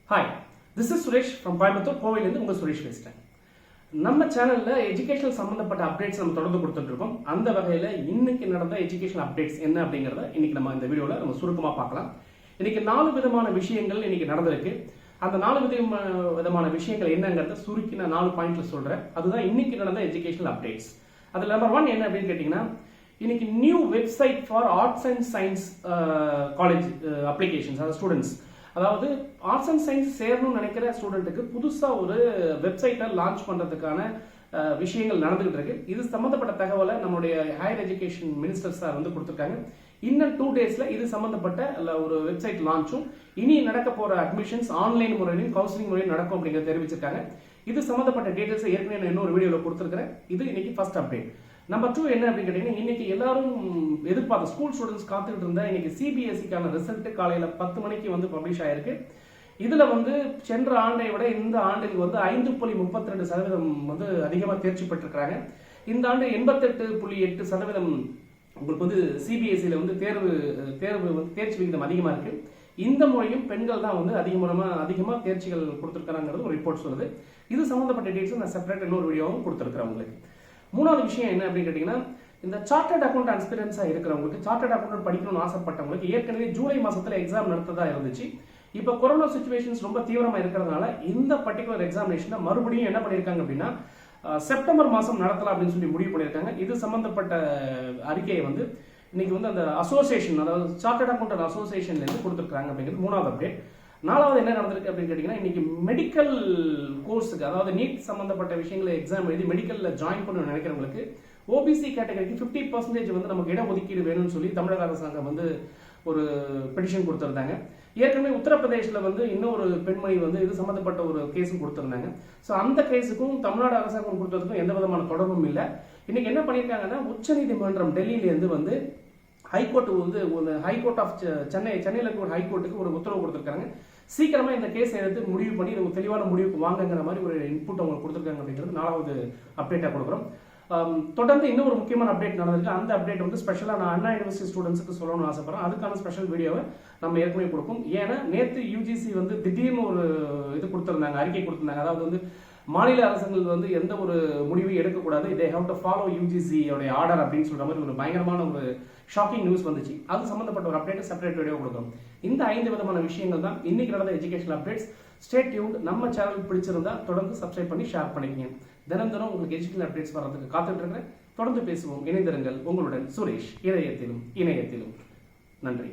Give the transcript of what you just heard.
Hi, this is Suresh from Coimbatore. கோவையிலிருந்து உங்க சுரேஷ் பேசுறேன். நம்ம சேனல்ல எஜுகேஷனல் சம்பந்தப்பட்ட அப்டேட்ஸ் நம்ம தொடர்ந்து கொடுத்துட்டு இருக்கோம். அந்த வகையில இன்னைக்கு நடந்த எஜுகேஷனல் அப்டேட்ஸ் என்ன அப்படிங்கறத இன்னைக்கு நம்ம இந்த வீடியோல நம்ம சுருக்கமா பார்க்கலாம். இன்னைக்கு 4 விதமான விஷயங்கள் இன்னைக்கு நடந்திருக்கு. அந்த 4 விதமான விஷயங்கள் என்னங்கறத சுருக்கி நான் 4 பாயிண்ட்ல சொல்றேன். அதுதான் இன்னைக்கு நடந்த எஜுகேஷனல் அப்டேட்ஸ். அதுல நம்பர் 1 என்ன அப்படின்னு கேட்டீங்கன்னா, இன்னைக்கு new website for arts and science college applications, அதாவது ஸ்டூடெண்ட்ஸ், அதாவது ஆர்ட்ஸ் அண்ட் சயின்ஸ் சேரணும்னு நினைக்கிற ஸ்டூடெண்ட்டுக்கு புதுசாக ஒரு வெப்சைட்டை லான்ச் பண்ணுறதுக்கான விஷயங்கள் நடந்துகிட்டு இருக்கு. இது சம்மந்தப்பட்ட தகவலை நம்மளுடைய ஹையர் எஜுகேஷன் மினிஸ்டர் சார் வந்து கொடுத்துருக்காங்க. இன்னும் 2 டேஸ்ல இது சம்பந்தப்பட்ட ஒரு வெப்சைட் லான்ச்சும், இனி நடக்க போற அட்மிஷன்ஸ் ஆன்லைன் முறையிலும் கவுன்சிலிங் முறையும் நடக்கும் அப்படிங்கிறத தெரிவிச்சிருக்காங்க. இது சம்பந்தப்பட்ட டீடைல்ஸ் ஏற்கனவே நான் இன்னொரு வீடியோவில் கொடுத்துருக்கிறேன். இது இன்னைக்கு ஃபர்ஸ்ட் அப்டேட். நம்பர் 2 என்ன அப்படின்னு கேட்டீங்கன்னா, இன்னைக்கு எல்லாரும் எதிர்பார்த்த ஸ்கூல் ஸ்டூடெண்ட்ஸ் காத்துக்கிட்டு இருந்த இன்னைக்கு சிபிஎஸ்சிக்கான ரிசல்ட் காலையில 10 மணிக்கு வந்து பப்ளிஷ் ஆயிருக்கு. இதுல வந்து சென்ற ஆண்டை விட இந்த ஆண்டுக்கு வந்து 5.32% வந்து அதிகமாக தேர்ச்சி பெற்றிருக்கிறாங்க. இந்த ஆண்டு 88.8% உங்களுக்கு வந்து சிபிஎஸ்சியில வந்து தேர்வு வந்து தேர்ச்சி விகிதம் அதிகமா இருக்கு. இந்த முறையும் பெண்கள் தான் வந்து அதிகமா தேர்ச்சிகள் கொடுத்திருக்காங்கிறது ஒரு ரிப்போர்ட் சொல்லுது. இது சம்பந்தப்பட்ட டீடைல்ஸ் நான் செப்பரேட் இன்னொரு வீடியோவும் கொடுத்திருக்கிறேன் உங்களுக்கு. 3வது விஷயம் என்ன அப்படின்னு கேட்டீங்கன்னா, இந்த சார்ட்டர்ட் அக்கௌண்ட் அஸ்பிரன்ஸா இருக்கிறவங்களுக்கு, சார்ட்டர்ட் அக்கௌண்ட் படிக்கணும்னு ஆசைப்பட்டவங்களுக்கு ஏற்கனவே ஜூலை மாசத்துல எக்ஸாம் நடத்ததா இருந்துச்சு. இப்போ கொரோனா சிச்சுவேஷன்ஸ் ரொம்ப தீவிரமா இருக்கிறதுனால இந்த பர்டிகுலர் எக்ஸாமினேஷனை மறுபடியும் என்ன பண்ணியிருக்காங்க அப்படின்னா, செப்டம்பர் மாசம் நடத்தலாம் அப்படின்னு சொல்லி முடிவு பண்ணியிருக்காங்க. இது சம்பந்தப்பட்ட அறிக்கையை வந்து இன்னைக்கு வந்து அந்த அசோசியேஷன், அதாவது சார்ட்டர்ட் அக்கௌண்ட் அசோசியேஷன்ல இருந்து கொடுத்துருக்காங்க அப்படிங்கிறது 3வது அப்டேட். 4வது என்ன நடந்திருக்கு அப்படின்னு கேட்டீங்கன்னா, இன்னைக்கு மெடிக்கல் கோர்ஸுக்கு, அதாவது நீட் சம்பந்தப்பட்ட விஷயங்களை எக்ஸாம் எழுதி மெடிக்கல்ல ஜாயின் பண்ண நினைக்கிறவங்களுக்கு ஓபிசி கேட்டகரிக்கு 50% வந்து நமக்கு இடஒதுக்கீடு வேணும்னு சொல்லி தமிழக அரசாங்கம் வந்து ஒரு பெட்டிஷன் கொடுத்திருந்தாங்க. ஏற்கனவே உத்தரப்பிரதேசில வந்து இன்னொரு பெண்மணி வந்து இது சம்பந்தப்பட்ட ஒரு கேஸும் கொடுத்திருந்தாங்க. ஸோ அந்த கேஸுக்கும் தமிழ்நாடு அரசாங்கம் கொடுத்ததுக்கும் எந்த விதமான தொடர்பும் இல்லை. இன்னைக்கு என்ன பண்ணியிருக்காங்கன்னா, உச்சநீதிமன்றம் டெல்லியிலேருந்து வந்து ஹைகோர்ட் வந்து ஹைகோர்ட் ஆஃப் சென்னையில் இருக்க ஒரு ஹைகோர்ட்டுக்கு ஒரு உத்தரவு கொடுத்துருக்காங்க. சீக்கிரமா இந்த கேஸ் எடுத்து முடிவு பண்ணி இது தெளிவான முடிவுக்கு வாங்குங்கிற மாதிரி ஒரு இன்புட் அவங்க கொடுத்துருக்காங்க அப்படிங்கிறது 4வது அப்டேட்டா கொடுக்குறோம். தொடர்ந்து இன்னும் ஒரு முக்கியமான அப்டேட் நடந்திருக்கு. அந்த அப்டேட் வந்து ஸ்பெஷலா நான் அண்ணா யூனிவர்சிட்டி ஸ்டூடெண்ட்ஸுக்கு சொல்லணும்னு ஆசைப்படுறேன். அதுக்கான ஸ்பெஷல் வீடியோவை நம்ம ஏற்கனவே கொடுப்போம். ஏன்னா நேற்று யூஜிசி வந்து திடீர்னு ஒரு இது கொடுத்திருந்தாங்க, அறிக்கை கொடுத்திருந்தாங்க. அதாவது வந்து மாநில அரசுகள் வந்து எந்த ஒரு முடிவையும் எடுக்கக்கூடாது, they have to follow UGC உடைய ஆர்டர் அப்படின்னு சொல்ற மாதிரி ஒரு பயங்கரமான ஒரு ஷாக்கிங் நியூஸ் வந்துச்சு. அது சம்பந்தப்பட்ட ஒரு அப்டேட் செப்பரேட் வீடியோ கொடுக்குறோம். இந்த 5 விதமான விஷயங்கள் தான் இன்னைக்கு நடந்த எஜுகேஷனல் அப்டேட்ஸ். Stay tuned. நம்ம சேனல் பிடிச்சிருந்தா தொடர்ந்து சப்ஸ்கிரைப் பண்ணி ஷேர் பண்ணிக்கங்க. தினம் உங்களுக்கு எஜுகேஷனல் அப்டேட்ஸ் வர்றதுக்கு காத்துட்டு இருக்கிறேன். தொடர்ந்து பேசுவோம். இணைந்திருங்கள். உங்களுடன் சுரேஷ். இணையத்திலும். நன்றி.